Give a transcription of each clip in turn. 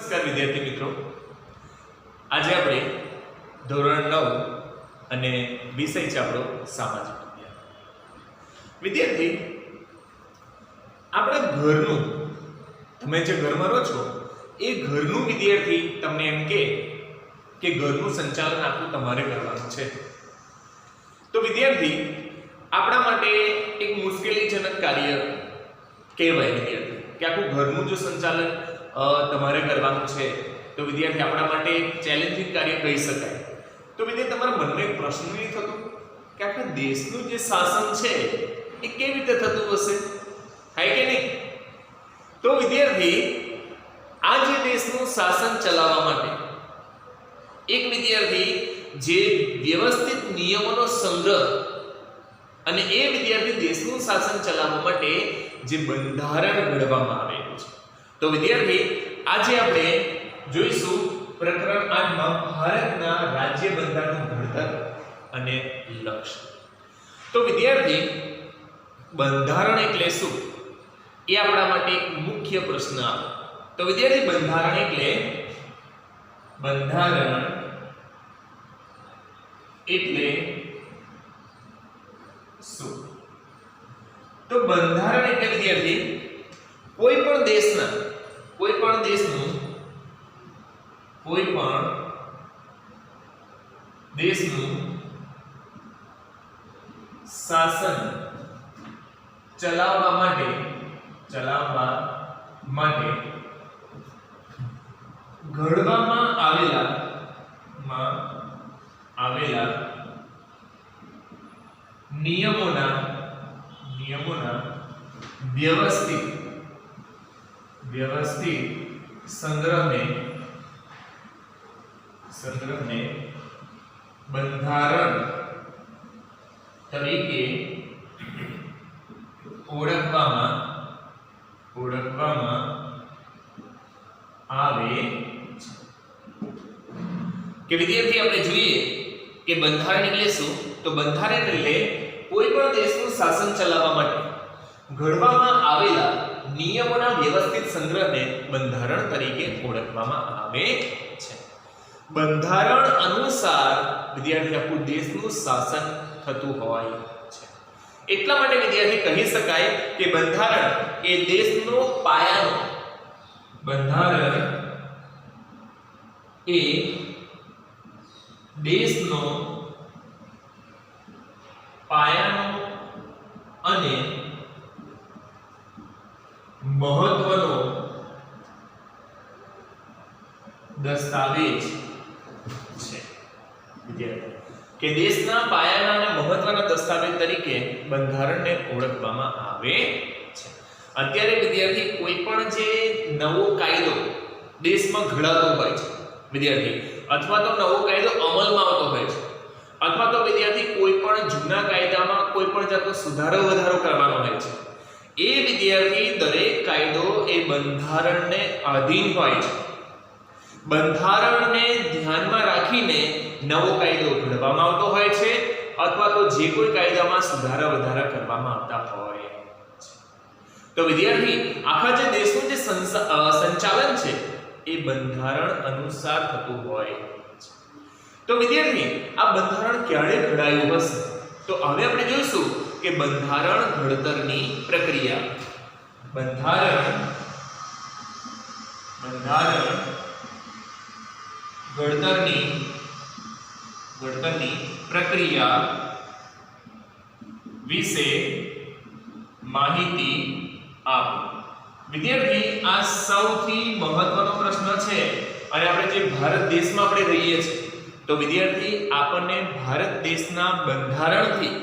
નમસ્કાર વિદ્યાર્થી મિત્રો, આજે આપણે ધોરણ 9 અને વિષય છે આપણો સામાજિક વિજ્ઞાન. વિદ્યાર્થી, આપણા ઘરનું, તમે જે ઘરમાં રહો છો એ ઘરનું વિદ્યાર્થી તમને એમ કે ઘરનું સંચાલન આખું તમારે કરવાનું છે. તો વિદ્યાર્થી, આપણા માટે એક મુશ્કેલીજનક કાર્ય કહેવાય વિદ્યાર્થી કે આખું ઘરનું જો સંચાલન તમારે કરવાનું છે. તો વિદ્યાર્થી, આપણા માટે એક ચેલેન્જિંગ કાર્ય કહી શકાય. તો વિદ્યાર્થી, તમારા મનમાં એક પ્રશ્ન નહીં થતો કે આખા દેશનું જે શાસન છે એ કેવી રીતે થતું હશે? થાય કે નહીં? તો વિદ્યાર્થી, આ જે દેશનું શાસન ચલાવવા માટે એક વિદ્યાર્થી જે વ્યવસ્થિત નિયમોનો સંગ્રહ અને એ વિદ્યાર્થી દેશનું શાસન ચલાવવા માટે જે બંધારણ ઘડવામાં આવેલું છે. તો વિદ્યાર્થી, આજે આપણે જોઈશું પ્રકરણ 8 માં ભારતના રાજ્ય બંધારણનું ઘડતર અને લક્ષ્ય. તો વિદ્યાર્થી, બંધારણ એટલે શું એ આપણા માટે એક મુખ્ય પ્રશ્ન આવે. તો વિદ્યાર્થી, બંધારણ એટલે શું? તો બંધારણ એટલે વિદ્યાર્થી કોઈ પણ દેશનું શાસન ચલાવવા માટે ઘડવામાં આવેલા નિયમોના વ્યવસ્થિત સંગ્રહને બંધારણ તરીકે ઓળખવામાં આવે છે. કે વિદ્યાર્થી, આપણે જોઈએ કે બંધારણ એટલે શું? તો બંધારણ એટલે કોઈ પણ દેશનું શાસન ચલાવવા માટે ઘડવામાં આવેલા નિયમોના વ્યવસ્થિત સંગ્રહને બંધારણ તરીકે ઓળખવામાં આવે છે. બંધારણ અનુસાર વિદ્યાર્થી આખું દેશનું શાસન થતું હોય છે. એટલા માટે વિદ્યાર્થી કહી શકાય કે બંધારણ એ દેશનો પાયાનો અને મહત્વનો દસ્તાવેજ છે. કે દેશના પાયાના અને મહત્વના દસ્તાવેજ તરીકે બંધારણને ઓળખવામાં આવે છે. અત્યારે વિદ્યાર્થી, કોઈ પણ જે નવો કાયદો દેશમાં ઘડાતો હોય છે વિદ્યાર્થી, અથવા તો નવો કાયદો અમલમાં આવતો હોય છે, અથવા તો વિદ્યાર્થી કોઈ પણ જૂના કાયદામાં કોઈ પણ જાતનો સુધારો વધારો કરવાનો હોય છે, એ વિદ્યાર્થી દરેક કાયદો એ બંધારણને આધીન હોય છે. બંધારણને ધ્યાનમાં રાખીને નવો કાયદો ઘડવામાં આવતો હોય છે, અથવા તો જે કોઈ કાયદામાં સુધારા વધારા કરવામાં આવતા હોય છે. તો વિદ્યાર્થી, આખા જે દેશનું જે સંચાલન છે એ બંધારણ અનુસાર થતું હોય છે. તો વિદ્યાર્થી, આ બંધારણ ક્યારે ઘડાયું હશે? તો હવે આપણે જોઈશું કે બંધારણ ઘડતરની પ્રક્રિયા. બંધારણ ઘડતરની પ્રક્રિયા વિશે માહિતી આપો. વિદ્યાર્થી, આ સૌથી મહત્વનો પ્રશ્ન છે અને આપણે જે ભારત દેશમાં આપણે રહીએ છીએ, તો વિદ્યાર્થી, આપણને ભારત દેશના બંધારણથી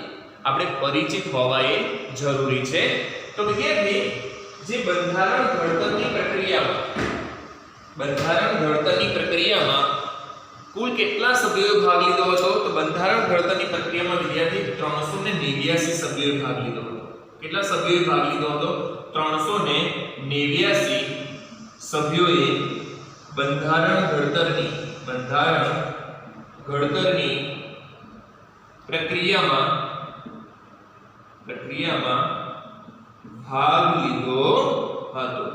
આપણે પરિચિત હોવા એ જરૂરી છે. તો વિદ્યાર્થી, જે બંધારણ ઘડતરની પ્રક્રિયામાં કુલ કેટલા સભ્યોએ ભાગ લીધો હતો? તો બંધારણ ઘડતરની પ્રક્રિયામાં વિદ્યાર્થી 389 સભ્યોએ ભાગ લીધો હતો. કેટલા સભ્યોએ ભાગ લીધો હતો? 389 સભ્યોએ બંધારણ ઘડતરની પ્રક્રિયામાં ભાગ લીધો હતો.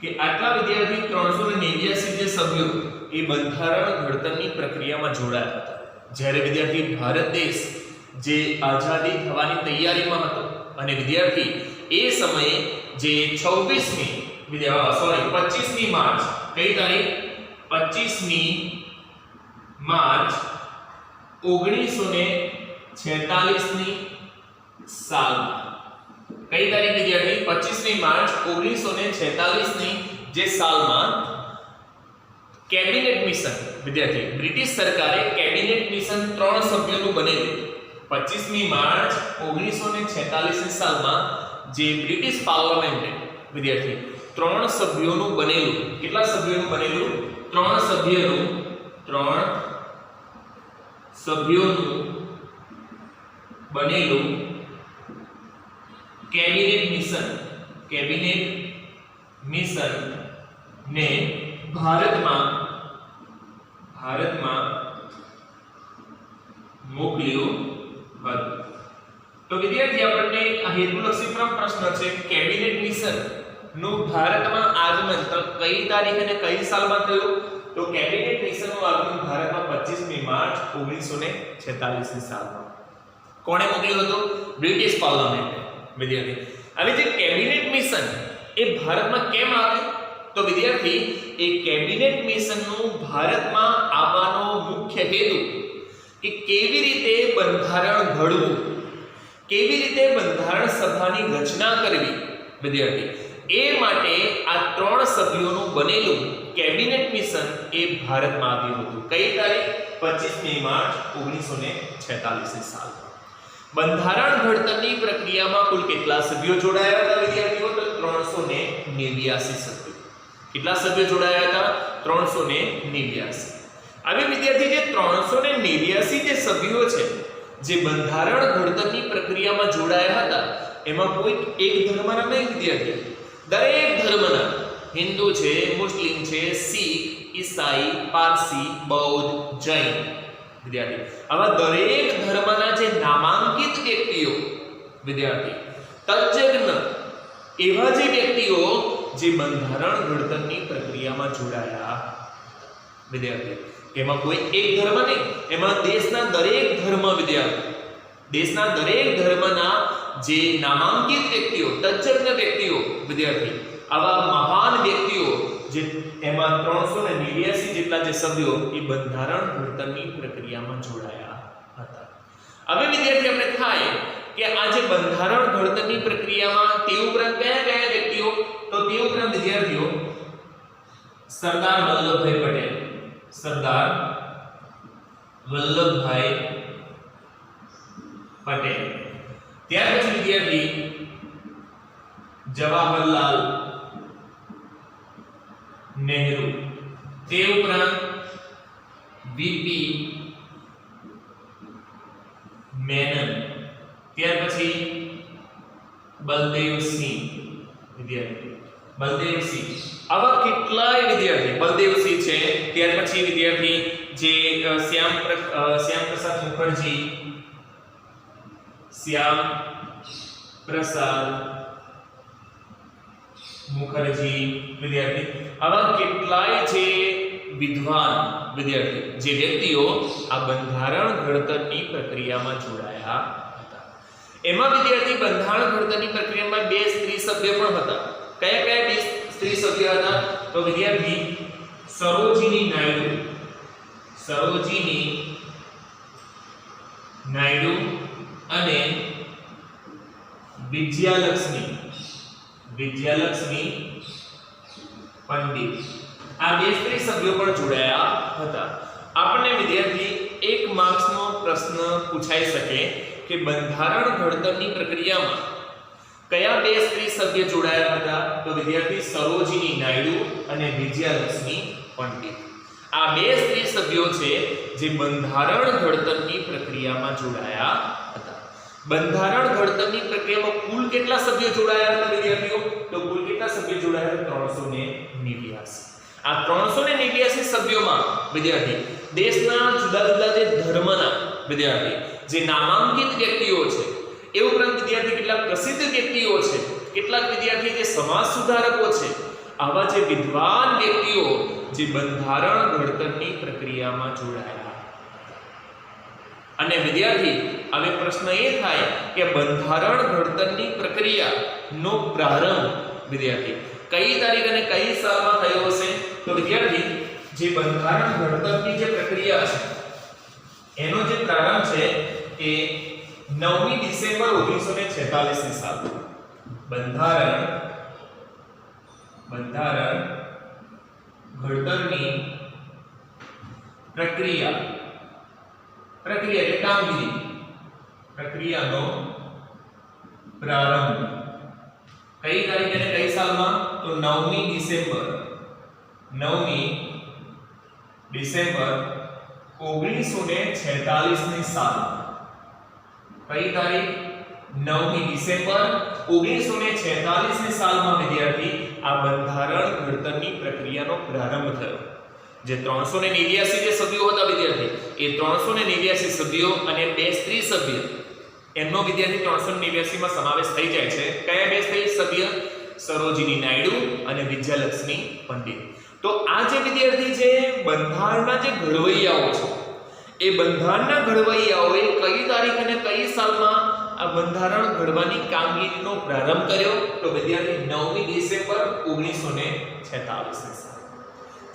કે આટલા વિદ્યાર્થી 389 જે સભ્યો એ બંધારણ ઘડતરની પ્રક્રિયામાં જોડાયા હતા. જ્યારે વિદ્યાર્થી ભારત દેશ જે આઝાદી થવાની તૈયારીમાં હતો અને વિદ્યાર્થી એ સમયે જે 25મી માર્ચ કઈ તારીખ 25મી માર્ચ 1946 ની સાલમાં કઈ તારીખ વિદ્યાર્થી 25મી માર્ચ 1946 ની જે સાલમાં કેબિનેટ મિશન વિદ્યાર્થી બ્રિટિશ સરકારે કેબિનેટ મિશન 3 સભ્યોનું બનેલું 25મી માર્ચ 1946 ની સાલમાં જે બ્રિટિશ પાર્લામેન્ટે વિદ્યાર્થી 3 સભ્યોનું બનેલું કેટલા સભ્યોનું બનેલું 3 સભ્યોનું બનેલું કેબિનેટ મિશન ને ભારતમાં મોકલ્યું હતું. તો વિદ્યાર્થી આપણને આ હેતુલક્ષી પ્રશ્ન છે કેબિનેટ મિશન નું ભારતમાં આગમન કઈ તારીખ અને કઈ સાલમાં થયું? તો કેબિનેટ મિશનનું આગમન ભારતમાં 25મી માર્ચ 1946 ની સાલમાં. કોણે મોકલ્યું હતું? બ્રિટિશ પાર્લામેન્ટે. વિદ્યાર્થી હવે જે કેબિનેટ મિશન એ ભારતમાં કેમ આવ્યું? તો વિદ્યાર્થી એ કેબિનેટ મિશનનું ભારતમાં આવવાનો મુખ્ય હેતુ કે કેવી રીતે બંધારણ ઘડવું, કેવી રીતે બંધારણ સભાની રચના કરવી વિદ્યાર્થી એ માટે આ 3 સભ્યોનું બનેલું કેબિનેટ મિશન એ ભારતમાં આવ્યું હતું. કઈ તારીખ? 25મી માર્ચ 1946 ની સાલમાં. બંધારણ ઘડતરની પ્રક્રિયામાં કુલ કેટલા સભ્યો જોડાયા હતા વિદ્યાર્થીઓ? તો 389 સભ્યો. કેટલા સભ્યો જોડાયા હતા? 389. હવે વિદ્યાર્થી જે 389 જે સભ્યો છે જે બંધારણ ઘડતરની પ્રક્રિયામાં જોડાયા હતા એમાં કોઈ એક ધર્મના નહીં વિદ્યાર્થી, દરેક ધર્મના, હિન્દુ છે, મુસ્લિમ છે, શીખ, ઈસાઈ, પારસી, બૌદ્ધ, જૈન વિદ્યાર્થી આવા દરેક ધર્મના જે નામાંકિત વ્યક્તિઓ વિદ્યાર્થી તજજ્ઞ એવા જે વ્યક્તિઓ જે બંધારણ ઘડતરની પ્રક્રિયામાં જોડાયા વિદ્યાર્થી એમાં કોઈ એક ધર્મ નહીં, એમાં દેશના દરેક ધર્મ વિદ્યાર્થી દેશના દરેક ધર્મના જે નામાંકિત વ્યક્તિઓ તજજ્ઞ વ્યક્તિઓ વિદ્યાર્થી આવા મહાન વ્યક્તિઓ જે એમાં 389 જેટલા જે સભ્યો એ બંધારણ ઘડતરની પ્રક્રિયામાં જોડાયા હતા. હવે વિદ્યાર્થી આપણે થાય કે આ જે બંધારણ ઘડતરની પ્રક્રિયામાં તે ઉપરાંત કયા કયા વ્યક્તિઓ? તો તે ઉપરાંત વિદ્યાર્થીઓ સરદાર વલ્લભભાઈ પટેલ, સરદાર વલ્લભભાઈ પટેલ, ત્યાર પછી વિદ્યાર્થી જવાહરલાલ નહેરુ, તે ઉપરાંત વીપી મેનન, ત્યાર પછી બલદેવસિંહ વિદ્યાર્થી બલદેવસિંહ આવા કેટલાય વિદ્યાર્થી બલદેવસિંહ છે. ત્યાર પછી વિદ્યાર્થી જે શ્યામ પ્રસાદ મુખર્જી, શ્યામ પ્રસાદ મુખર્જી વિદ્યાર્થી આવા કેટલાય જે વિદ્વાન વિદ્યાર્થી જે વ્યક્તિઓ આ બંધારણ ઘડતરની પ્રક્રિયામાં જોડાયા હતા. એમાં વિદ્યાર્થી બંધારણ ઘડતરની પ્રક્રિયામાં 2 સ્ત્રી સભ્ય પણ હતા. કયા કયા 2 સ્ત્રી સભ્ય હતા? તો વિદ્યાર્થી સરોજિની નાયડુ અને વિજયાલક્ષ્મી પંડિત, આ 2 સ્ત્રી સભ્યો પણ જોડાયા હતા. આપણને વિદ્યાર્થી 1 માર્ક્સનો પ્રશ્ન પૂછાઈ શકે કે બંધારણ ઘડતરની પ્રક્રિયામાં કયા 2 સ્ત્રી સભ્ય જોડાયા હતા? તો વિદ્યાર્થી સરોજિની નાયડુ અને વિજયાલક્ષ્મી પંડિત. આ 2 સ્ત્રી સભ્યો છે જે બંધારણ ઘડતરની પ્રક્રિયામાં જોડાયા હતા. બંધારણ ઘડતરની પ્રક્રિયામાં કુલ કેટલા સભ્યો જોડાયા હતા વિદ્યાર્થીઓ? તો કુલ કેટલા સભ્યો જોડાયા હતા? 389. આ 389 સભ્યોમાં વિદ્યાર્થી દેશના જુદા જુદા જે ધર્મના વિદ્યાર્થી જે નામાંકિત વ્યક્તિઓ છે એ ઉપરાંત વિદ્યાર્થી કેટલાક પ્રસિદ્ધ વ્યક્તિઓ છે, કેટલાક વિદ્યાર્થી જે સમાજ સુધારકો છે આવા જે વિદ્વાન વ્યક્તિઓ જે બંધારણ ઘડતરની પ્રક્રિયામાં જોડાયા. અને વિદ્યાર્થી હવે પ્રશ્ન એ થાય કે બંધારણ ઘડતરની પ્રક્રિયાનો પ્રારંભ વિદ્યાર્થી કઈ તારીખ અને કઈ સાલમાં થયો હશે? તો વિદ્યાર્થી જે બંધારણ ઘડતરની જે પ્રક્રિયા છે એનો જે પ્રારંભ છે એ 9મી ડિસેમ્બર 1946 ની સાલ. બંધારણ ઘડતરની પ્રક્રિયા એટલે કામગીરી, પ્રક્રિયાનો પ્રારંભ કઈ તારીખે અને કઈ સાલમાં? તો 9મી ડિસેમ્બર 1946 ની સાલ. કઈ તારીખ? 9મી ડિસેમ્બર 1946 ની સાલમાં વિદ્યાર્થી આ બંધારણ ઘડતરની પ્રક્રિયાનો પ્રારંભ થયો. જે 389 જે સભ્યો હતા વિદ્યાર્થી, એ 389 સભ્યો અને 2 સ્ત્રી સભ્ય એમનો વિદ્યાર્થી 389 માં સમાવેશ થઈ જાય છે. કયા 2 સ્ત્રી સભ્ય? સરોજિની નાયડુ અને વિજયલક્ષ્મી પંડિત. તો આ જે વિદ્યાર્થી છે બંધારણના જે ઘડવૈયાઓ છે એ બંધારણના ઘડવૈયાઓએ કઈ તારીખ અને કઈ સાલમાં આ બંધારણ ઘડવાની કામગીરીનો પ્રારંભ કર્યો? તો વિદ્યાર્થી 9મી ડિસેમ્બર 1946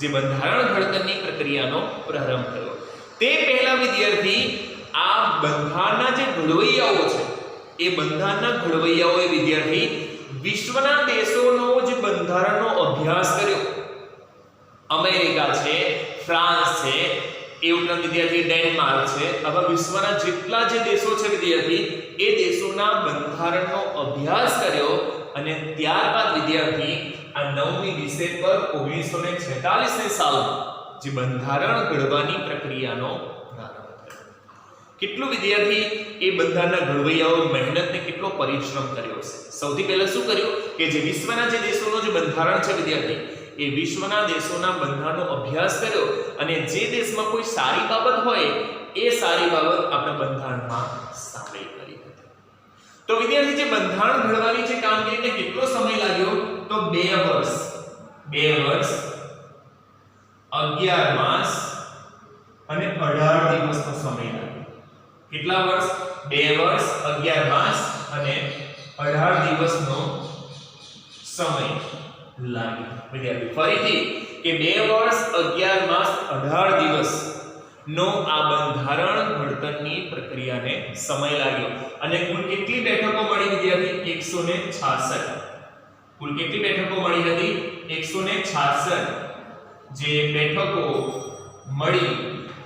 જે બંધારણ ઘડતરની પ્રક્રિયાનો પ્રારંભ થયો. તે પહેલા વિદ્યાર્થી આ બંધારણના જે ઘડવૈયાઓ છે એ બંધારણના ઘડવૈયાઓએ વિદ્યાર્થી વિશ્વના દેશોનો જે બંધારણનો અભ્યાસ કર્યો. અમેરિકા છે, ફ્રાન્સ છે, એ ઉપરાંત વિદ્યાર્થી ડેનમાર્ક છે. આવા વિશ્વના જેટલા જે દેશો છે વિદ્યાર્થી એ દેશોના બંધારણનો અભ્યાસ કર્યો અને ત્યારબાદ વિદ્યાર્થી આ 9મી ડિસેમ્બર 1946 ની સાલમાં જે બંધારણ ઘડવાની પ્રક્રિયાનો પ્રારંભ થયો. કેટલું વિદ્યાર્થી એ બંધારણના ઘડવૈયાઓ મહેનતને કેટલો પરિશ્રમ કર્યો છે. સૌથી પહેલા શું કર્યું કે જે વિશ્વના જે દેશોનો જે બંધારણ છે વિદ્યાર્થી એ વિશ્વના દેશોના બંધારણનો અભ્યાસ કર્યો અને જે દેશમાં કોઈ સારી બાબત હોય એ સારી બાબત આપણા બંધારણમાં સામેલ કરી હતી. તો વિદ્યાર્થી જે બંધારણ ઘડવાની જે કામગીરીને કેટલો સમય લાગ્યો? તો 2 વર્ષ 11 માસ અને 18 દિવસનો સમય લાગ્યો. કેટલા વર્ષ? 2 વર્ષ 11 માસ અને 18 દિવસનો સમય લાગ્યો. વિદ્યાર્થી ફરીથી કે 2 વર્ષ 11 માસ 18 દિવસ નો આ બંધારણ ઘડતરની પ્રક્રિયાને સમય લાગ્યો. અને કુલ કેટલી બેઠકો મળી વિદ્યાર્થી? 166. કુલ કેટલી બેઠકો મળી હતી? 166 જે બેઠકો મળી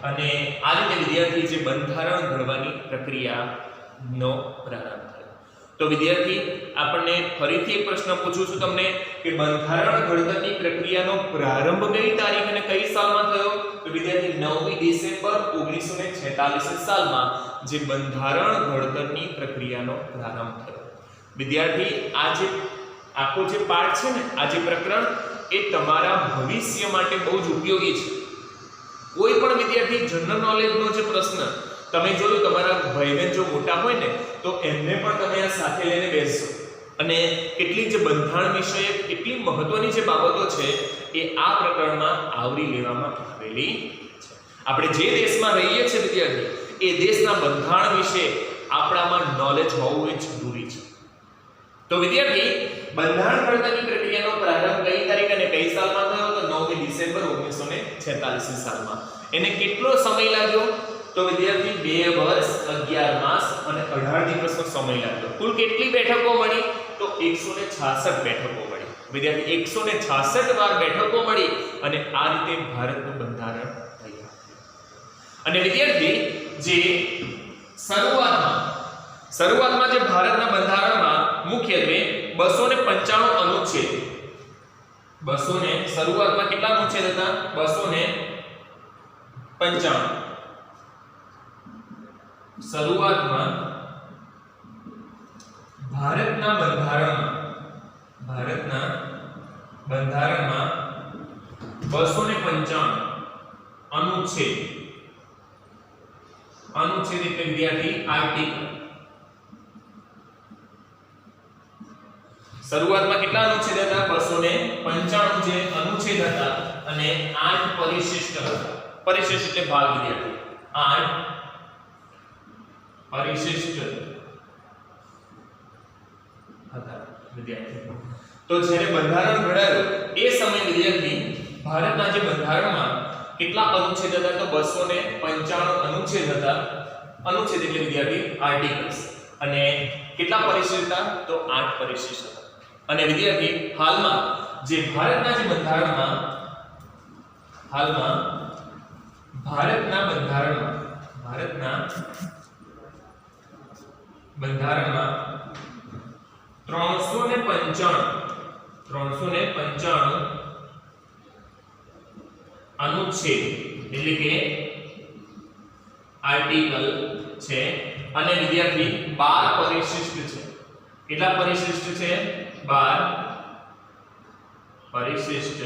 અને આ રીતે વિદ્યાર્થી જે બંધારણ ઘડવાની પ્રક્રિયાનો પ્રારંભ થયો. તો વિદ્યાર્થી આપણને ફરીથી એક પ્રશ્ન પૂછું છું તમને કે બંધારણ ઘડતરની પ્રક્રિયાનો પ્રારંભ કઈ તારીખ અને કઈ સાલમાં થયો? તો વિદ્યાર્થી 9મી ડિસેમ્બર 1946 સાલમાં જે બંધારણ ઘડતરની પ્રક્રિયાનો પ્રારંભ થયો. વિદ્યાર્થી આ જે આખો જે પાઠ છે ને, આ જે પ્રકરણ એ તમારા ભવિષ્ય માટે બહુ જ ઉપયોગી છે. કોઈ પણ વિદ્યાર્થી જનરલ નોલેજનો જે પ્રશ્ન તમે જોયું તમારા ભાઈ બહેન જો મોટા હોય ને તો એમને પણ તમે આ સાથે લઈને બેસજો અને કેટલીક જે બંધારણ વિષયક કેટલી મહત્વની જે બાબતો છે એ આ પ્રકરણમાં આવરી લેવામાં આવેલી છે. આપણે જે દેશમાં રહીએ છીએ વિદ્યાર્થી એ દેશના બંધારણ વિશે આપણામાં નોલેજ હોવું એ જરૂરી છે. તો વિદ્યાર્થી બંધારણ ઘડતરની પ્રક્રિયાનો પ્રારંભ કઈ તારીખ અને કઈ સાલમાં થયો? તો 9મી ડિસેમ્બર 1946 સાલમાં. એને કેટલો સમય લાગ્યો? તો વિદ્યાર્થી 2 વર્ષ 11 માસ અને 18 દિવસનો સમય લાગ્યો. કુલ કેટલી બેઠકો મળી? તો 166 બેઠકો મળી. વિદ્યાર્થી 166 વાર બેઠકો મળી અને આ રીતે ભારતનું બંધારણ થયું. અને વિદ્યાર્થી જે શરૂઆતમાં જે ભારતના બંધારણમાં મુખ્યત્વે 295 અનુચ્છેદ, શરૂઆતમાં કેટલા અનુચ્છેદ હતા? 295. શરૂઆતમાં ભારતના બંધારણમાં 295 અનુચ્છેદ એટલે વિદ્યાર્થી આર્ટિકલ. શરૂઆતમાં કેટલા અનુચ્છેદ હતા? 295 જે અનુચ્છેદ હતા અને 8 પરિશિષ્ટ હતા. પરિશિષ્ટ એટલે ભાગ વિદ્યાર્થી. 8 પરિશિષ્ટ હતા વિદ્યાર્થી. તો જ્યારે બંધારણ ઘડાયું એ સમયે વિદ્યાર્થી ભારતના જે બંધારણમાં કેટલા અનુચ્છેદ હતા? તો 295 અનુચ્છેદ હતા. અનુચ્છેદ એટલે વિદ્યાર્થી આર્ટિકલ્સ. અને કેટલા પરિશિષ્ટ હતા? તો 8 પરિશિષ્ટ હતા. અને વિદ્યાર્થી હાલમાં જે ભારતના જે બંધારણમાં ભારતના બંધારણમાં 395 અનુચ્છેદ એટલે કે આર્ટિકલ છે અને વિદ્યાર્થી 12 પરિશિષ્ટ છે. કેટલા પરિશિષ્ટ છે? 12 પરિશિષ્ટ.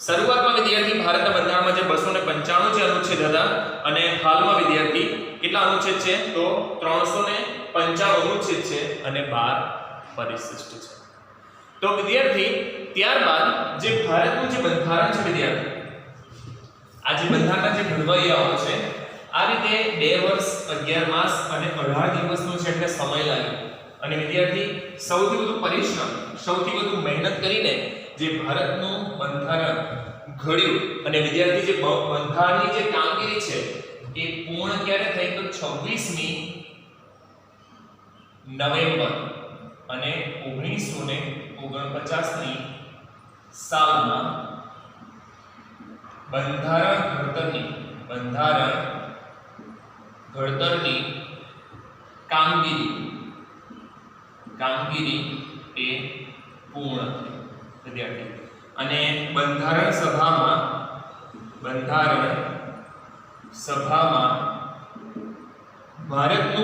શરૂઆતમાં વિદ્યાર્થી ભારતના બંધારણમાં જે 295 જે અનુચ્છેદ હતા અને હાલમાં વિદ્યાર્થી કેટલા અનુચ્છેદ છે? તો 395 અનુચ્છેદ છે અને 12 પરિશિષ્ટ છે. તો વિદ્યાર્થી ત્યારબાદ જે ભારતનું જે બંધારણ છે વિદ્યાર્થી, આ જે બંધારણના જે ઘડવૈયાઓ છે આ રીતે 2 વર્ષ 11 માસ અને 18 દિવસનો છે એટલે સમય લાગ્યો. અને વિદ્યાર્થી સૌથી વધુ પરિશ્રમ, સૌથી વધુ મહેનત કરીને જે ભારતનું બંધારણ ઘડ્યું અને વિદ્યાર્થી જે બંધારણની જે કામગીરી છે એ પૂર્ણ ક્યારે થઈ? તો 26મી નવેમ્બર અને 1949ની સાલમાં બંધારણ ઘડતરની કામગીરી એ પૂર્ણ થઈ વિદ્યાર્થી. અને બંધારણ સભામાં ભારતનું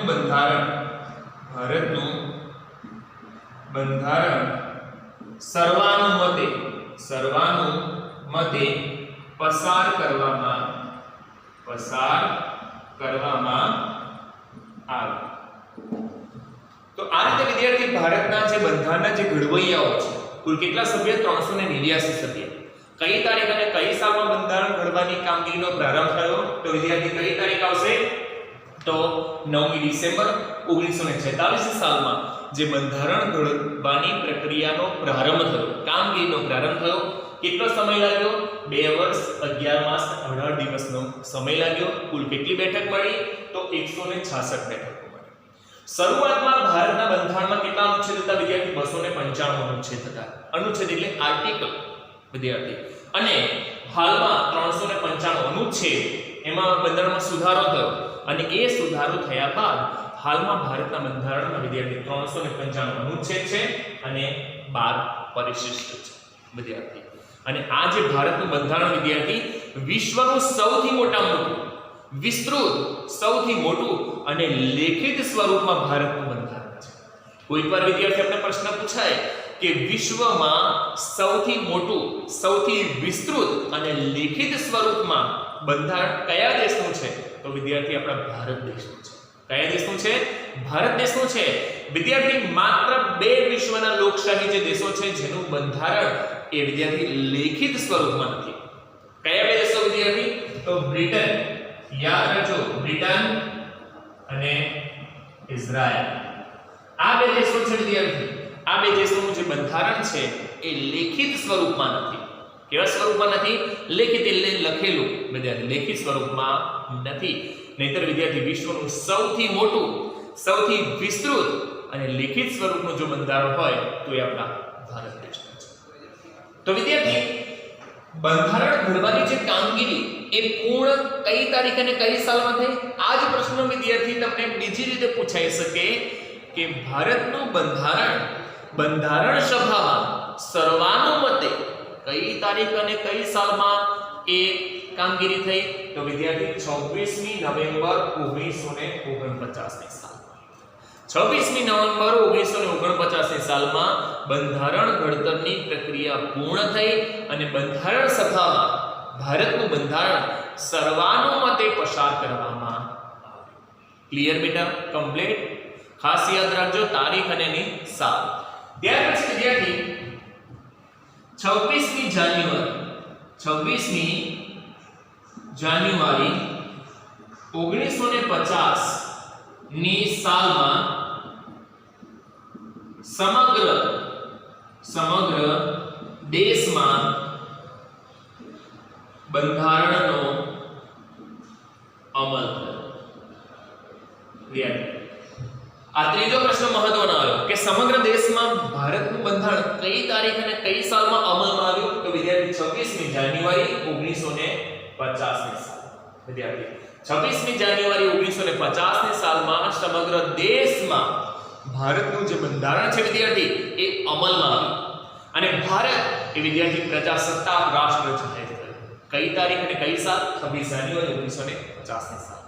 બંધારણ સર્વાનુમતે પસાર કરવામાં આવે. તો આ રીતે વિદ્યાર્થી ભારતના જે બંધારણના જે ઘડવૈયાઓ છે કુલ કેટલા સભ્ય? 389 સભ્ય. કઈ તારીખ અને કઈ સાલમાં બંધારણ ઘડવાની કામગીરીનો પ્રારંભ થયો? તો વિદ્યાર્થી કઈ તારીખ આવશે? તો 9મી ડિસેમ્બર 1946 સાલમાં જે બંધારણ ઘડવાની પ્રક્રિયાનો પ્રારંભ થયો, કામગીરીનો પ્રારંભ થયો. કેટલો સમય લાગ્યો? 2 વર્ષ 11 માસ 18 દિવસનો સમય લાગ્યો. કુલ કેટલી બેઠક મળી? તો 166 બેઠકો મળી. શરૂઆતમાં ભારતના બંધારણમાં કેટલા અનુચ્છેદ હતા વિદ્યાર્થી? 295 અનુચ્છેદ હતા. અનુચ્છેદ એટલે આર્ટિકલ વિદ્યાર્થી. અને હાલમાં 395 અનુચ્છેદ, એમાં બંધારણમાં સુધારો થયો અને એ સુધારો થયા બાદ હાલમાં ભારતના બંધારણમાં વિદ્યાર્થી 395 અનુચ્છેદ છે અને 12 પરિશિષ્ટ છે વિદ્યાર્થી. અને આ જે ભારતનું બંધારણ વિદ્યાર્થી વિશ્વનું સૌથી મોટામાં મોટું, વિસ્તૃત, સૌથી મોટું અને લેખિત સ્વરૂપમાં ભારતનું બંધારણ છે. કોઈકવાર વિદ્યાર્થી આપણે પ્રશ્ન પૂછાય કે વિશ્વમાં સૌથી મોટું, સૌથી વિસ્તૃત અને લેખિત સ્વરૂપમાં બંધારણ કયા દેશનું છે? તો વિદ્યાર્થી આપણા ભારત દેશનું છે. કયા દેશનું છે? ભારત દેશનું છે વિદ્યાર્થી. માત્ર 2 વિશ્વના લોકશાહી જે દેશો છે જેનું બંધારણ એ વિદ્યાર્થી લેખિત સ્વરૂપમાં નથી. કયા 2 દેશો વિદ્યાર્થી? તો બ્રિટન, યાદ રાખજો, બ્રિટન અને ઇઝરાયલ. આ 2 દેશો છે વિદ્યાર્થી. આ 2 દેશોનું જે બંધારણ છે એ લેખિત સ્વરૂપમાં નથી. કેવા સ્વરૂપમાં નથી? લેખિત એટલે લખેલું વિદ્યાર્થી, લેખિત સ્વરૂપમાં નથી. નહીતર વિદ્યાર્થી વિશ્વનું સૌથી મોટું, સૌથી વિસ્તૃત અને લેખિત સ્વરૂપનું જો બંધારણ હોય તો એ આપણા ભારત દેશનું છે. તો વિદ્યાર્થી બંધારણ ઘડવાની જે કામગીરી એ પૂર્ણ કઈ તારીખ અને કઈ સાલમાં થઈ? આ જ પ્રશ્ન વિદ્યાર્થી તમને બીજી રીતે પૂછાઈ શકે કે ભારતનું બંધારણ સભામાં સર્વાનુમતે કઈ તારીખ અને કઈ સાલમાં એ કામગીરી થઈ? તો વિદ્યાર્થી 26મી નવેમ્બર 1949ની સાલમાં. 26મી નવેમ્બર 1949ની સાલમાં બંધારણ ઘડતરની પ્રક્રિયા પૂર્ણ થઈ અને બંધારણ સભામાં ભારતનું બંધારણ સર્વાનુમતે પસાર કરવામાં આવ્યું. ક્લિયર બેટા? કમ્પ્લીટ. ખાસ યાદ રાખજો તારીખ અને એની સાલ. ત્યાર પછી વિદ્યાર્થી 26મી જાન્યુઆરી 1950 ની સાલમાં સમગ્ર દેશમાં બંધારણનો અમલ થયો. આ ત્રીજો પ્રશ્ન મહત્વનો આવ્યો કે સમગ્ર દેશમાં ભારતનું બંધારણ કઈ તારીખ અને કઈ સાલમાં અમલમાં આવ્યું? તો વિદ્યાર્થી 26મી જાન્યુઆરી 1950 ની સાલ. વિદ્યાર્થી 26મી જાન્યુઆરી 1950 ની સાલમાં સમગ્ર દેશમાં ભારતનું જે બંધારણ છે વિદ્યાર્થી એ અમલમાં આવ્યું અને ભારત એ વિદ્યાર્થી પ્રજાસત્તાક રાષ્ટ્ર જાહેર થયું. કઈ તારીખ અને કઈ સાલ? 26 જાન્યુઆરી 1950 ની સાલ.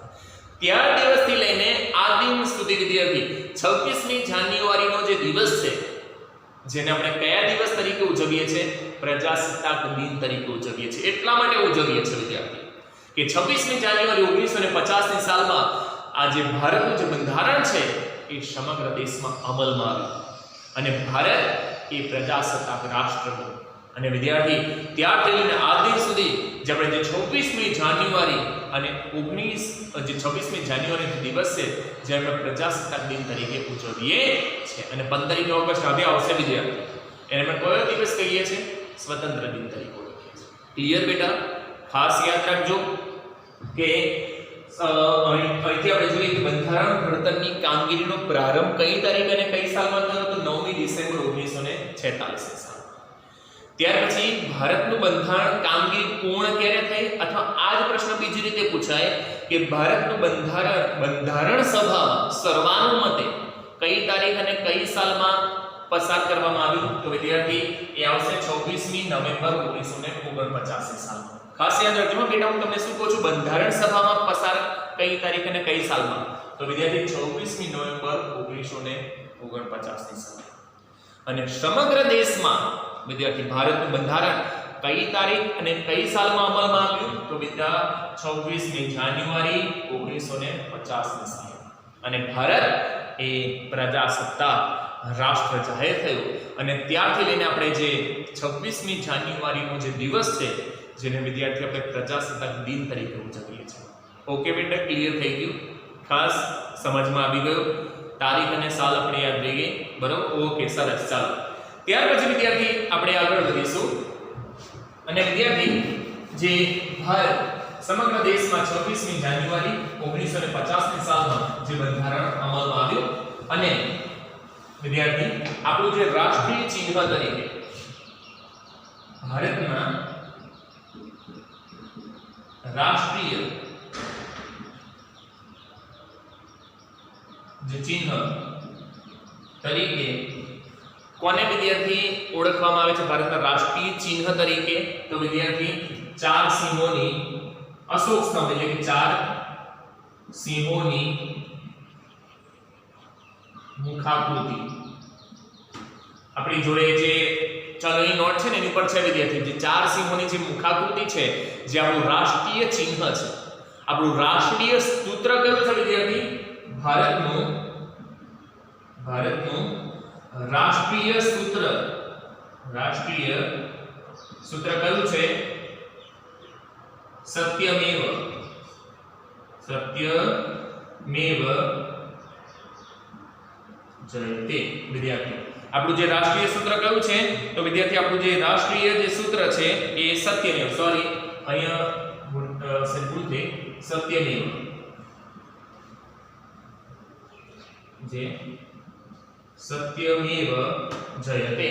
ત્યાર દિવસથી લઈને આ દિન સુધી વિદ્યાર્થી 26મી જાન્યુઆરીનો જે દિવસ છે જેને આપણે કયા દિવસ તરીકે ઉજવીએ છીએ? પ્રજાસત્તાક દિન તરીકે ઉજવીએ છીએ. એટલા માટે ઉજવીએ છીએ વિદ્યાર્થી કે 26મી જાન્યુઆરી 1950 ની સાલમાં આ જે ભારતનું જે બંધારણ છે એ સમગ્ર દેશમાં અમલમાં આવ્યું અને ભારત એ પ્રજાસત્તાક રાષ્ટ્ર બન્યું. અને વિદ્યાર્થી ત્યારથી લઈને આ દિન સુધી જે આપણે જે 26મી જાન્યુઆરી અને 26મી જાન્યુઆરી દિવસ છે જે આપણે પ્રજાસત્તાક દિન તરીકે ઉજવીએ છીએ અને 15મી ઓગસ્ટ હવે આવશે વિદ્યાર્થી એને આપણે કયો દિવસ કહીએ છીએ? સ્વતંત્ર દિન તરીકે ઓળખીએ છીએ. ક્લિયર બેટા? ખાસ યાદ રાખજો કે અહીંથી આપણે જોઈએ કે બંધારણ ઘડતરની કામગીરીનો પ્રારંભ કઈ તારીખ અને કઈ સાલમાં થયો? તો 9મી ડિસેમ્બર 1946 ની સાલ. ત્યાર પછી ભારતનું બંધારણ કામગીરી પૂર્ણ ક્યારે થઈ? અથવા આ જ પ્રશ્ન બીજી રીતે પૂછાય કે ભારતનું બંધારણ સભામાં સર્વાનુમતે કઈ તારીખ અને કઈ સાલમાં પસાર કરવામાં આવ્યું? તો વિદ્યાર્થી એ આવશે 26મી નવેમ્બર 1949 ની સાલમાં. ખાસ યાદ રાખજો બેટા, હું તમને શું કહું છું? બંધારણ સભામાં પસાર કઈ તારીખ અને કઈ સાલમાં? તો વિદ્યાર્થી 26મી નવેમ્બર 1949 ની સાલ. અને સમગ્ર દેશમાં વિદ્યાર્થી ભારતનું બંધારણ કઈ તારીખ અને કઈ સાલમાં અમલમાં આવ્યું? તો વિદ્યા 26મી જાન્યુઆરી 1950 ની સાલ. અને ભારત એ પ્રજાસત્તાક રાષ્ટ્ર જાહેર થયું અને ત્યારથી લઈને આપણે જે 26મી જાન્યુઆરીનો જે દિવસ છે જેને વિદ્યાર્થી આપણે પ્રજાસત્તાક દિન તરીકે ઉજવીએ છીએ. ઓકે બેટા, ક્લિયર થઈ ગયું? ખાસ સમજમાં આવી ગયું? તારીખ અને સાલ આપણે યાદ રહી ગઈ, બરોબર? ઓકે, સરસ. ચાલો ત્યાર પછી વિદ્યાર્થી આપણે આગળ વધીશું અને વિદ્યાર્થી જે ભારત સમગ્ર દેશમાં 26મી જાન્યુઆરી 1950 ની સાલમાં જે બંધારણ અમલમાં આવ્યું અને વિદ્યાર્થી આપણું જે રાષ્ટ્રીય ચિહ્ન તરીકે ભારતના રાષ્ટ્રીય જે ચિહ્ન તરીકે કોને વિદ્યાર્થી ઓળખવામાં આવે છે? ભારતના રાષ્ટ્રીય ચિહ્ન તરીકે તો વિદ્યાર્થી ચાર સિંહોની અશોક સ્તંભ એટલે કે ચાર સિંહોની મુખાકૃતિ આપણી જોડે જે ચલણી નોટ છે ને એની પર છે વિદ્યાર્થી જે ચાર સિંહોની જે મુખાકૃતિ છે જે આપણું રાષ્ટ્રીય ચિહ્ન છે. આપણું રાષ્ટ્રીય સૂત્ર કયું છે વિદ્યાર્થી? ભારતનું રાષ્ટ્રીય સૂત્ર કયું છે? સત્યમેવ જયતે. વિદ્યાર્થી આપણું જે રાષ્ટ્રીય સૂત્ર કયું છે? તો વિદ્યાર્થી આપણું જે રાષ્ટ્રીય જે સૂત્ર છે એ સત્યમેવ, સોરી અહીંયા ભૂલ થઈ, સત્યમેવ જે સત્યમેવ જયતે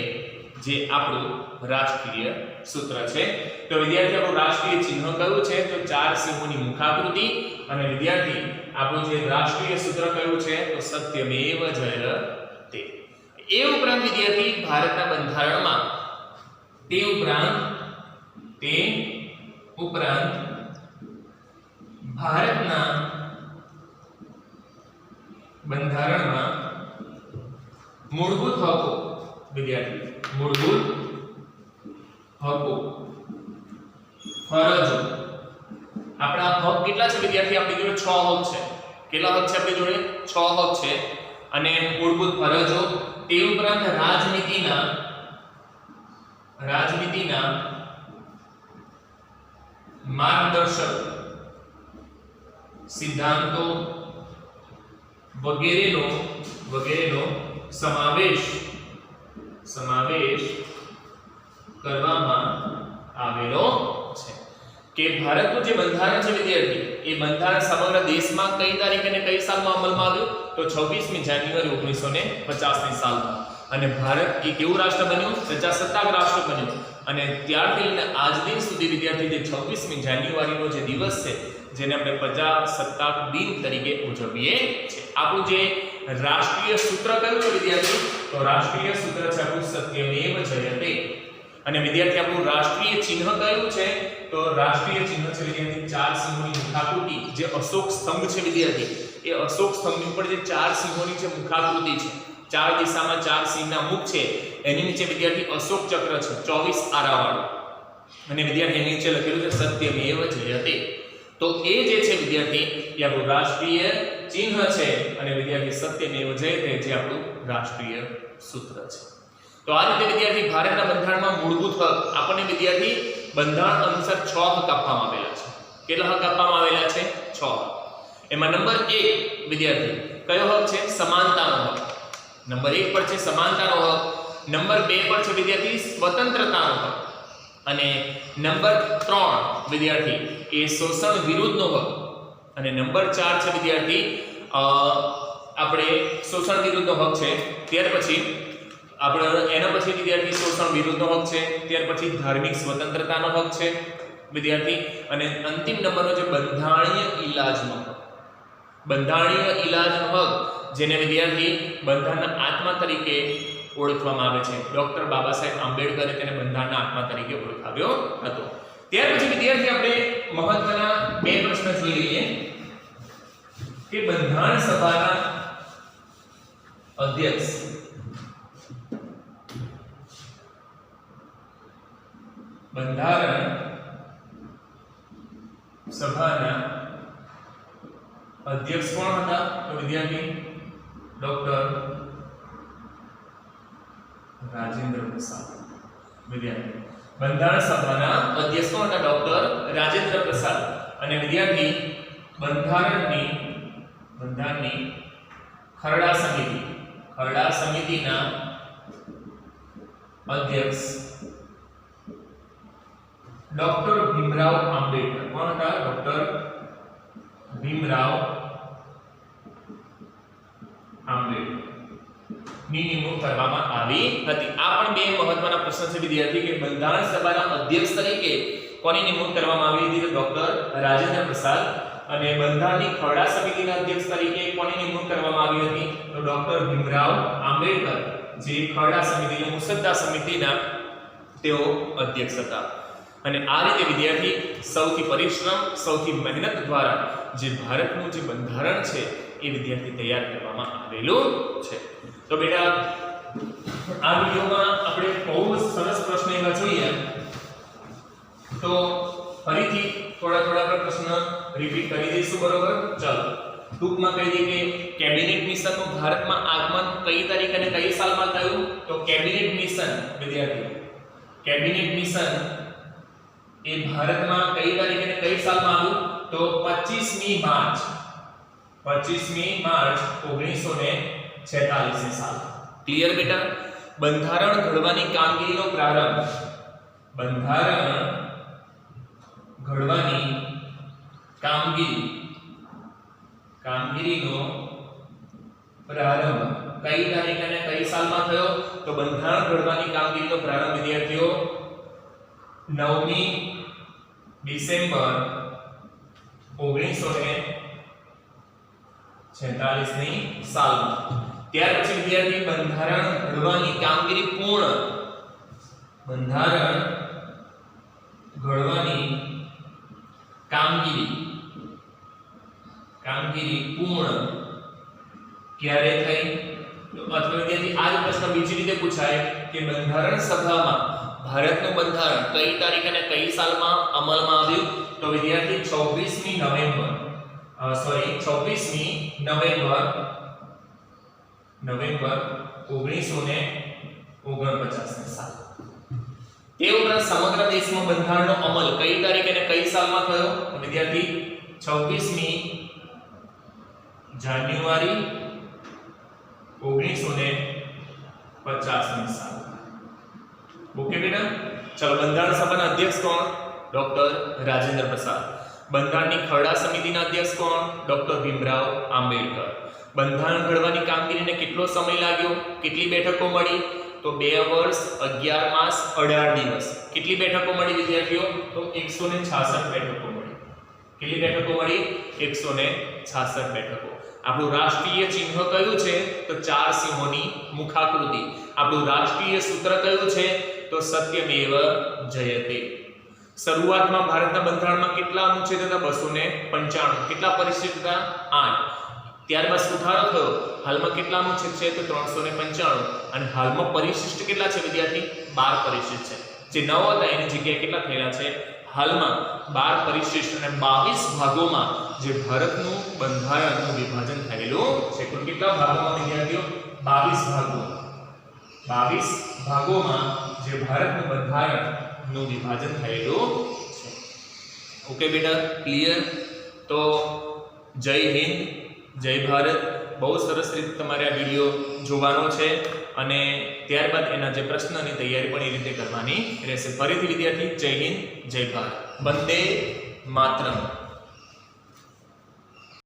જે આપણું રાષ્ટ્રીય સૂત્ર છે. તો વિદ્યાર્થી આપણું રાષ્ટ્રીય ચિહ્ન કયું છે? તો ચાર સિંહોની મુખાકૃતિ. અને વિદ્યાર્થી આપણું જે રાષ્ટ્રીય સૂત્ર કયું છે? તો સત્યમેવ જયતે. એ ઉપરાંત વિદ્યાર્થી ભારતના બંધારણમાં તે ઉપરાંત ભારતના બંધારણમાં મૂળભૂત હકો વિદ્યાર્થી મૂળભૂત હકો ફરજો આપણા હક કેટલા છે વિદ્યાર્થી? આપણી જોડે 6 હક છે. કેટલા હક છે આપણી જોડે? 6 હક છે. અને મૂળભૂત ફરજો તે ઉપરાંત રાજનીતિના માર્ગદર્શક સિદ્ધાંતો વગેરેનો સમાવેશ કરવામાં આવેલો છે કે ભારતનું જે બંધારણ છે વિદ્યાર્થી એ બંધારણ સમગ્ર દેશમાં કઈ તારીખે અને કઈ સાલમાં અમલમાં આવ્યું તો 26મી જાન્યુઆરી 1950ની સાલમાં અને ભારત એ કેવું રાષ્ટ્ર બન્યું પ્રજાસત્તાક રાષ્ટ્ર બન્યું અને ત્યારથી લઈને આજ દિન સુધી વિદ્યાર્થી જે 26મી જાન્યુઆરીનો જે દિવસ છે જેને આપણે પ્રજાસત્તાક દિન તરીકે ઉજવીએ છીએ આપણું જે રાષ્ટ્રીય સૂત્ર કયું છે વિદ્યાર્થી તો રાષ્ટ્રીય સૂત્ર છે આપણું સત્યમેવ જયતે અને વિદ્યાર્થી આપણું રાષ્ટ્રીય ચિહ્ન કયું છે તો રાષ્ટ્રીય ચિહ્ન છે વિદ્યાર્થી ચાર સિંહોની મુખાકૃતિ જે અશોક સ્તંભ છે વિદ્યાર્થી એ અશોક સ્તંભની ઉપર જે ચાર સિંહોની જે મુખાકૃતિ છે ચાર દિશામાં ચાર સિંહના મુખ છે એની નીચે વિદ્યાર્થી અશોક ચક્ર છે 24 આરાવાળું અને વિદ્યાર્થી એની નીચે લખેલું છે સત્યમેવ જયતે તો એ જે છે વિદ્યાર્થી એ આપણું રાષ્ટ્રીય ચિહ્ન છે અને વિદ્યાર્થી સત્યમેવ જયતે જે આપણું રાષ્ટ્રીય સૂત્ર છે તો આ રીતે વિદ્યાર્થી ભારતના બંધારણમાં મૂળભૂત હક આપણને વિદ્યાર્થી બંધારણ અનુસાર 6 હક આપવામાં આવેલા છે કેટલા હક આપવામાં આવેલા છે 6 એમાં નંબર 1 વિદ્યાર્થી કયો હક છે સમાનતાનો હક નંબર 1 પર છે સમાનતાનો હક નંબર 2 પર છે વિદ્યાર્થી સ્વતંત્રતાનો હક અને નંબર 3 વિદ્યાર્થી એ શોષણ વિરુદ્ધનો હક અને નંબર 4 છે વિદ્યાર્થી આપણે શોષણ વિરુદ્ધનો હક છે ત્યાર પછી આપણે એના પછી વિદ્યાર્થી શોષણ વિરુદ્ધનો હક છે ત્યાર પછી ધાર્મિક સ્વતંત્રતાનો હક છે વિદ્યાર્થી અને અંતિમ નંબરનો છે બંધારણીય ઈલાજનો હક બંધારણીય ઈલાજનો હક જેને વિદ્યાર્થી બંધારણના આત્મા તરીકે ઓળખવામાં આવે છે ડોક્ટર બાબા સાહેબ આંબેડકરે તેને બંધારણના આત્મા તરીકે ઓળખાવ્યો હતો ત્યાર પછી વિદ્યાર્થી આપણે મહત્વના બે પ્રશ્ન જોઈ લઈએ કે બંધારણ સભાના અધ્યક્ષ બંધારણ સભાના અધ્યક્ષ કોણ હતા તો વિદ્યાર્થી ડોક્ટર રાજેન્દ્ર પ્રસાદ વિદ્યાર્થી બંધારણ સભાના અધ્યક્ષ કોણ હતા ડોક્ટર રાજેન્દ્ર પ્રસાદ અને વિદ્યાર્થી બંધારણની ખરડા સમિતિના અધ્યક્ષ ડોક્ટર ભીમરાવ આંબેડકર કોણ હતા ડોક્ટર ભીમરાવ આંબેડકર ની નિમણૂક કરવામાં આવી હતી આ પણ બે મહત્વના પ્રશ્ન છે વિદ્યાર્થી કે બંધારણ સભાના અધ્યક્ષ તરીકે કોની નિમણૂક કરવામાં આવી હતી ડોક્ટર રાજેન્દ્ર પ્રસાદ અને બંધારણની ખરડા સમિતિના અધ્યક્ષ તરીકે કોની નિમણૂક કરવામાં આવી હતી તો ડોક્ટર ભીમરાવ આંબેડકર જે ખરડા સમિતિના મુસદ્દા સમિતિના તેઓ અધ્યક્ષ હતા અને આ રીતે વિદ્યાર્થી સૌથી પરિશ્રમ સૌથી મહેનત દ્વારા જે ભારતનું જે બંધારણ છે એ વિદ્યાર્થી તૈયાર કરવામાં આવેલું છે તો બેટા આ વિડિયોમાં આપણે બહુ સરસ પ્રશ્ન એવા જોઈએ તો ફરીથી થોડા પ્રશ્ન રિપીટ કરી દઈશું બરોબર ચાલો ટૂંકમાં કહી દઈએ કે કેબિનેટ મિશનનું ભારતમાં આગમન કઈ તારીખ અને કઈ સાલમાં થયું તો કેબિનેટ મિશન વિદ્યાર્થી કેબિનેટ મિશન એ ભારતમાં કઈ તારીખે અને કઈ સાલમાં આવ્યું તો 25મી માર્ચ 1946 ની સાલ ક્લિયર બેટા બંધારણ ઘડવાની કામગીરીનો પ્રારંભ બંધારણ ઘડવાની કામગીરીનો પ્રારંભ કઈ તારીખે અને કઈ સાલમાં થયો તો બંધારણ ઘડવાની કામગીરીનો પ્રારંભ વિદ્યાર્થીઓ 9મી ડિસેમ્બર 1946 ની સાલમાં ત્યાર પછી વિદ્યાર્થી બંધારણ ઘડવાની કામગીરી પૂર્ણ બંધારણ ઘડવાની કામગીરી પૂર્ણ ક્યારે થઈ તો અથવા વિદ્યાર્થી આ પ્રશ્ન બીજી રીતે પૂછાય કે બંધારણ સભામાં ભારતનું બંધારણ કઈ તારીખ અને કઈ સાલમાં અમલમાં આવ્યું તો વિદ્યાર્થી 26મી નવેમ્બર 26મી નવેમ્બર 1949 સાલ. તે ઉપરાંત સમગ્ર દેશમાં બંધારણનો અમલ કઈ તારીખે અને કઈ સાલમાં થયો? વિદ્યાર્થી 26મી જાન્યુઆરી 1950ની સાલ. ઓકે બેટા, ચલો બંધારણ સભાના અધ્યક્ષ કોણ? ડોક્ટર રાજેન્દ્ર પ્રસાદ. બંધારણની ખરડા સમિતિના અધ્યક્ષ કોણ? ડોક્ટર ભીમરાવ આંબેડકર. બંધારણ ઘડવાની કામગીરીને કેટલો સમય લાગ્યો? કેટલી બેઠકો મળી? તો 2 વર્ષ 11 માસ 18 દિવસ. કેટલી બેઠકો મળી વિદ્યાર્થીઓ? તો 166 બેઠકો મળી. કેટલી બેઠકો મળી? 166 બેઠકો. આપણું રાષ્ટ્રીય ચિહ્ન કયું છે? તો 4 સિંહોની મુખાકૃતિ. આપણું રાષ્ટ્રીય સૂત્ર કયું છે? તો સત્યમેવ જયતે. શરૂઆતમાં ભારતના બંધારણમાં કેટલા અનુચ્છેદ હતા? 295. કેટલા પરિશિષ્ટ હતા? 8. ત્યારબાદ સુધારો થયો. હાલમાં કેટલા અનુચ્છેદ છે? તો 395. અને હાલમાં પરિશિષ્ટ કેટલા છે વિદ્યાર્થી? 12 પરિશિષ્ટ છે. જે 9 હતા એની જગ્યાએ કેટલા થયેલા છે? હાલમાં 12 પરિશિષ્ટ અને 22 ભાગોમાં જે ભારતનું બંધારણનું વિભાજન થયેલું છે. કુલ કેટલા ભાગોમાં વિદ્યાર્થીઓ? 22 ભાગો. 22 ભાગોમાં જે ભારતનું બંધારણનું વિભાજન થયેલું છે. ઓકે બેટા, ક્લિયર? તો જય હિન્દ, જય ભારત. બહુ સરસ રીતે તમારે આ વિડીયો જોવાનો છે અને ત્યારબાદ એના જે પ્રશ્નની તૈયારી પણ એ રીતે કરવાની રહેશે. ફરીથી વિદ્યાર્થી, જય હિન્દ, જય ભારત. વંદે માતરમ.